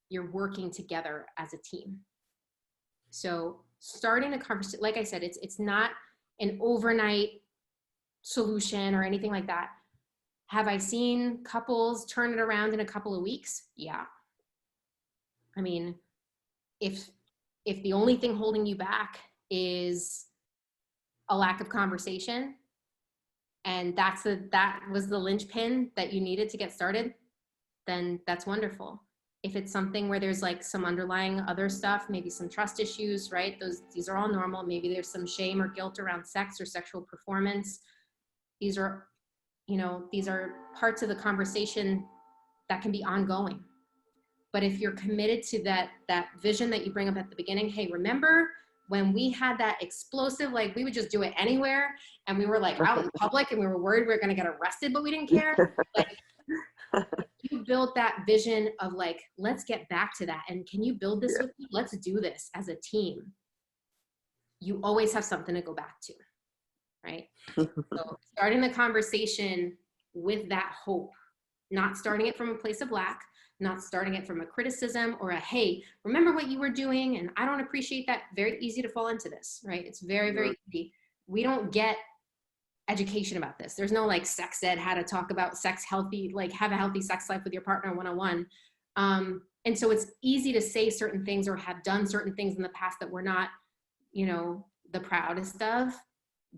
You're working together as a team. So starting a conversation, like I said, it's not an overnight solution or anything like that. Have I seen couples turn it around in a couple of weeks? Yeah. I mean, if the only thing holding you back is a lack of conversation, and that was the linchpin that you needed to get started, then that's wonderful. If it's something where there's like some underlying other stuff, maybe some trust issues, right? These are all normal. Maybe there's some shame or guilt around sex or sexual performance. These are parts of the conversation that can be ongoing. But if you're committed to that vision that you bring up at the beginning, hey, remember when we had that explosive, like we would just do it anywhere, and we were like out in public and we were worried we were going to get arrested, but we didn't care. Like, you build that vision of like, let's get back to that. And can you build this with me? Let's do this as a team. You always have something to go back to, right? So starting the conversation with that hope, not starting it from a place of lack, not starting it from a criticism or a, hey, remember what you were doing and I don't appreciate that. Very easy to fall into this, right? It's very, very easy. We don't get education about this. There's no like sex ed, how to talk about sex healthy, like have a healthy sex life with your partner 101. And so it's easy to say certain things or have done certain things in the past that we're not, you know, the proudest of,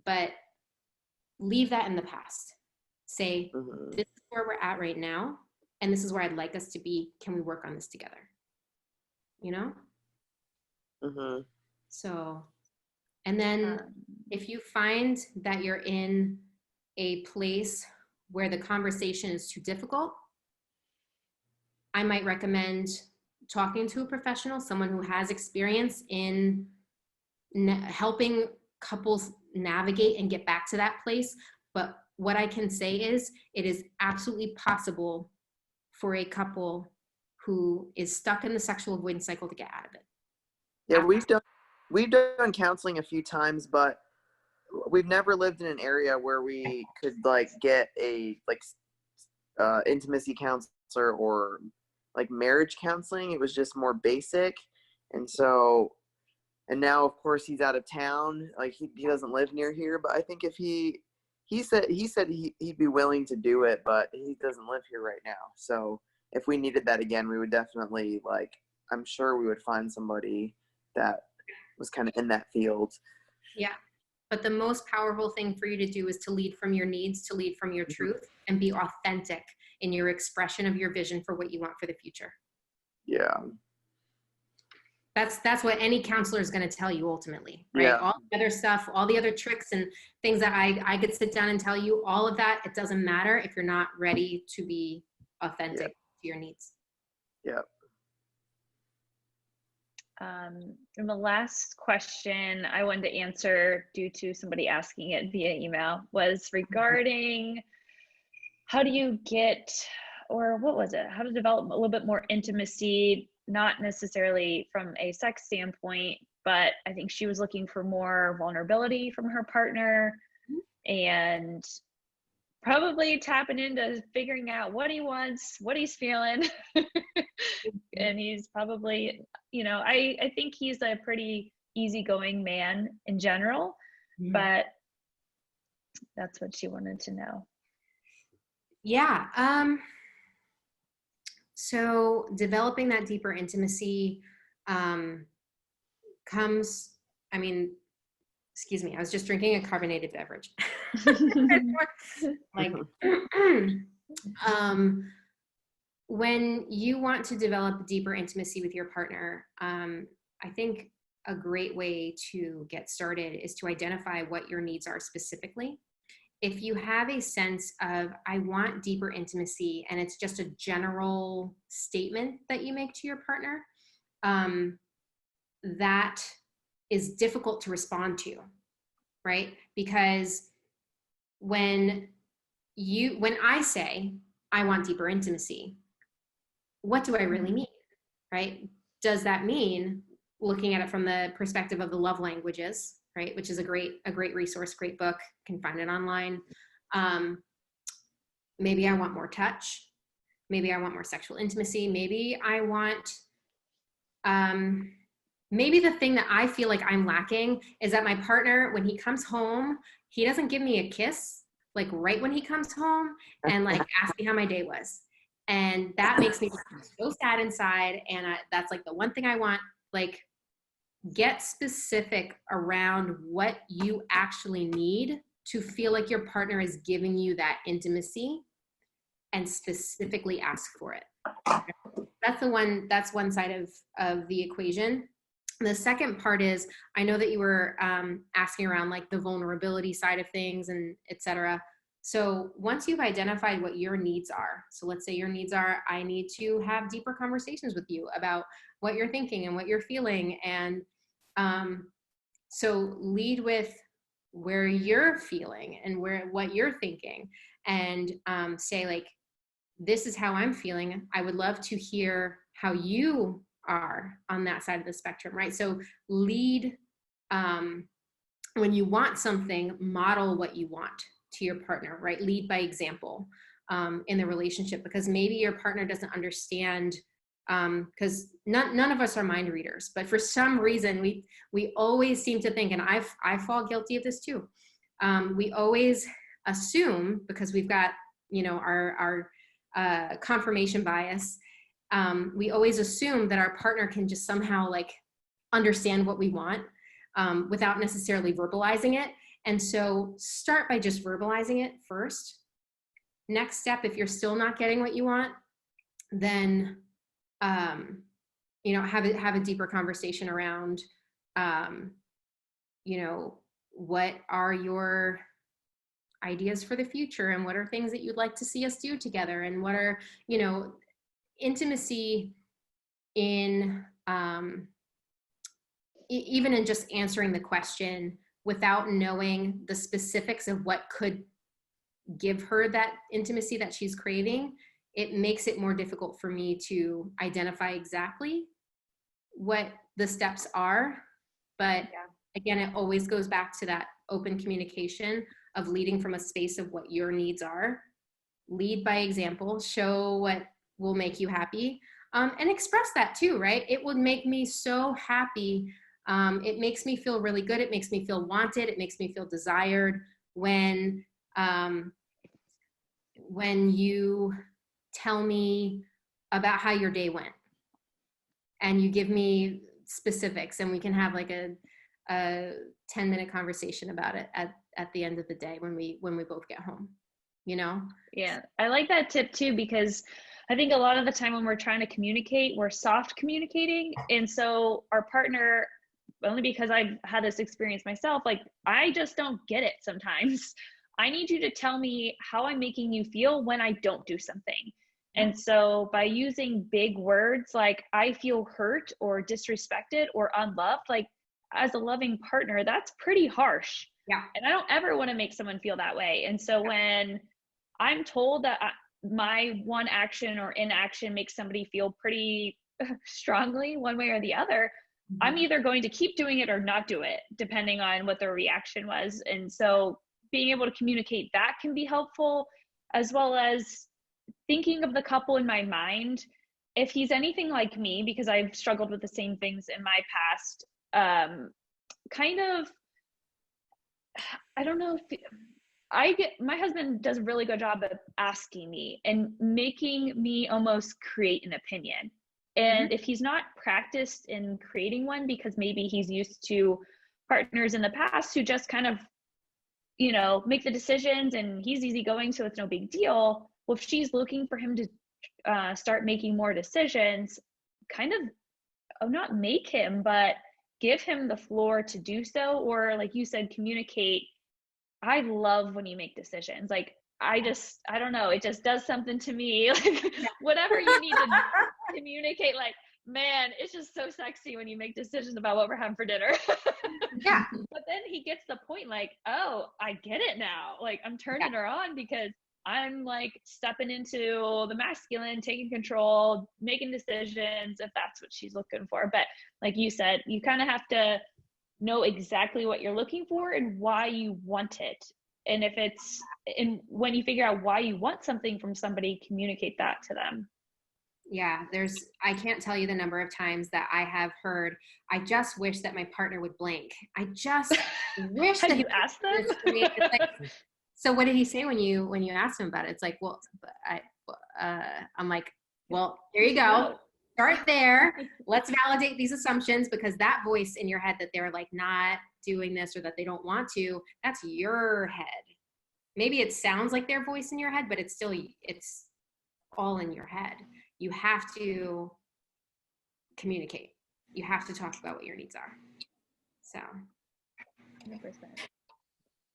but leave that in the past. Say, this is where we're at right now, and this is where I'd like us to be. Can we work on this together? You know? So, and then if you find that you're in a place where the conversation is too difficult, I might recommend talking to a professional, someone who has experience in helping couples navigate and get back to that place. But what I can say is it is absolutely possible for a couple who is stuck in the sexual avoidance cycle to get out of it. Yeah, we've done counseling a few times, but we've never lived in an area where we could like get a intimacy counselor or like marriage counseling. It was just more basic. And so, and now of course he's out of town, like he doesn't live near here, but I think if he said he'd be willing to do it, but he doesn't live here right now. So if we needed that again, we would definitely, like, I'm sure we would find somebody that was kind of in that field. Yeah. But the most powerful thing for you to do is to lead from your needs, to lead from your truth, and be authentic in your expression of your vision for what you want for the future. Yeah. That's what any counselor is going to tell you ultimately, right? Yeah. All the other stuff, all the other tricks and things that I could sit down and tell you, all of that, it doesn't matter if you're not ready to be authentic to your needs. Yeah. And the last question I wanted to answer due to somebody asking it via email was regarding how do you get, or what was it? How to develop a little bit more intimacy, not necessarily from a sex standpoint, but I think she was looking for more vulnerability from her partner and probably tapping into figuring out what he wants, what he's feeling. And he's probably, you know, I think he's a pretty easygoing man in general, but that's what she wanted to know. Yeah. So developing that deeper intimacy comes, I mean, excuse me, I was just drinking a carbonated beverage. Like, when you want to develop deeper intimacy with your partner, I think a great way to get started is to identify what your needs are specifically. If you have a sense of, I want deeper intimacy, and it's just a general statement that you make to your partner, that is difficult to respond to, right? Because when I say, I want deeper intimacy, what do I really mean, right? Does that mean, looking at it from the perspective of the love languages, right, which is a great resource, great book, you can find it online. Maybe I want more touch. Maybe I want more sexual intimacy. Maybe I want, maybe the thing that I feel like I'm lacking is that my partner, when he comes home, he doesn't give me a kiss, like right when he comes home, and like ask me how my day was. And that makes me so sad inside. And that's like the one thing I want. Like, get specific around what you actually need to feel like your partner is giving you that intimacy, and specifically ask for it. That's one side of the equation. The second part is, I know that you were asking around like the vulnerability side of things and et cetera. So once you've identified what your needs are, so let's say your needs are, I need to have deeper conversations with you about what you're thinking and what you're feeling. And so lead with where you're feeling and what you're thinking, and say like, this is how I'm feeling. I would love to hear how you are on that side of the spectrum, right? So lead, when you want something, model what you want to your partner, right? Lead by example in the relationship, because maybe your partner doesn't understand, because none of us are mind readers, but for some reason we always seem to think, and I fall guilty of this too. We always assume, because we've got, you know, our confirmation bias, we always assume that our partner can just somehow like understand what we want without necessarily verbalizing it. And so start by just verbalizing it first. Next step, if you're still not getting what you want, then you know, have a deeper conversation around, you know, what are your ideas for the future, and what are things that you'd like to see us do together, and what are, you know, intimacy in even in just answering the question without knowing the specifics of what could give her that intimacy that she's craving, it makes it more difficult for me to identify exactly what the steps are. But again, it always goes back to that open communication of leading from a space of what your needs are. Lead by example, show what will make you happy, and express that too, right? It would make me so happy. It makes me feel really good. It makes me feel wanted. It makes me feel desired when you tell me about how your day went, and you give me specifics, and we can have like a 10-minute conversation about it at the end of the day when we both get home, you know? Yeah, I like that tip too, because I think a lot of the time when we're trying to communicate, we're soft communicating. And so our partner, only because I've had this experience myself, like, I just don't get it sometimes. I need you to tell me how I'm making you feel when I don't do something. And so by using big words like I feel hurt or disrespected or unloved, like, as a loving partner, that's pretty harsh. Yeah. And I don't ever want to make someone feel that way. And so when I'm told that my one action or inaction makes somebody feel pretty strongly one way or the other, I'm either going to keep doing it or not do it, depending on what their reaction was. And so being able to communicate that can be helpful, as well as thinking of the couple in my mind. If he's anything like me, because I've struggled with the same things in my past, kind of, I don't know if my husband does a really good job of asking me and making me almost create an opinion. And if he's not practiced in creating one, because maybe he's used to partners in the past who just kind of, you know, make the decisions and he's easygoing, so it's no big deal. Well, if she's looking for him to start making more decisions, kind of not make him, but give him the floor to do so. Or like you said, communicate. I love when you make decisions. Like, I don't know, it just does something to me. Like, whatever you need to communicate, like, man, it's just so sexy when you make decisions about what we're having for dinner. Yeah. But then he gets the point, like, oh, I get it now. Like, I'm turning her on because I'm like stepping into the masculine, taking control, making decisions if that's what she's looking for. But like you said, you kind of have to know exactly what you're looking for and why you want it. And if it's, and when you figure out why you want something from somebody, communicate that to them. Yeah, I can't tell you the number of times that I have heard, I just wish that my partner would blank. I just wish that Have you asked them? Like, so what did he say when you asked him about it? It's like, well, I'm like, well, here you go. Start there. Let's validate these assumptions, because that voice in your head that they're like not doing this or that they don't want to, that's your head. Maybe it sounds like their voice in your head, but it's all in your head. You have to communicate. You have to talk about what your needs are. So 100%.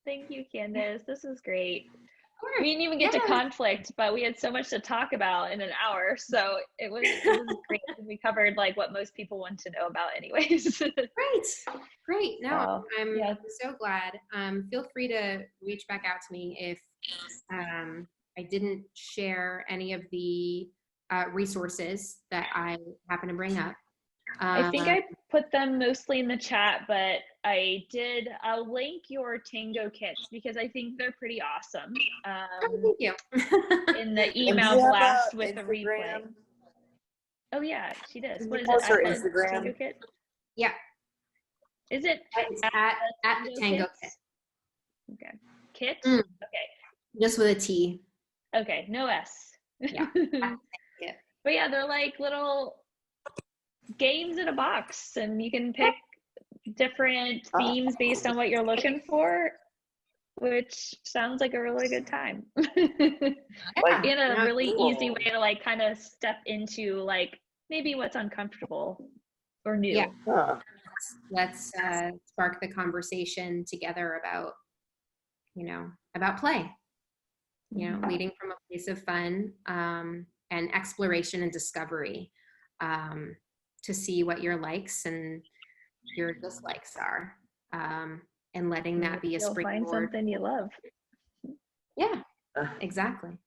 Thank you, Candace. This was great. We didn't even get to conflict, but we had so much to talk about in an hour. So it was great. We covered like what most people want to know about anyways. Great. No, I'm so glad. Feel free to reach back out to me if I didn't share any of the resources that I happen to bring up. I think I put them mostly in the chat, but I'll link your tango kits because I think they're pretty awesome. Thank you. In the email blast with the replay. Oh yeah, she does. What is it? Her Instagram. Tango kit? Yeah. Is it at the tango kit? Okay. Kit? Okay. Just with a T. Okay, no S. Yeah. But yeah, they're like little games in a box, and you can pick different themes based on what you're looking for, which sounds like a really good time. Like, in a really easy way to like kind of step into like maybe what's uncomfortable or new. Yeah. Let's spark the conversation together about, about play, leading from a place of fun and exploration and discovery, to see what your likes and your dislikes are, and letting that be a springboard. You'll find something you love. Yeah, exactly.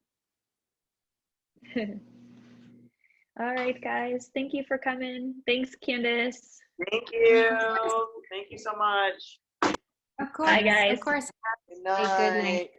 All right, guys. Thank you for coming. Thanks, Candace. Thank you. Thank you so much. Of course. Bye, guys. Of course. Good night. Good night.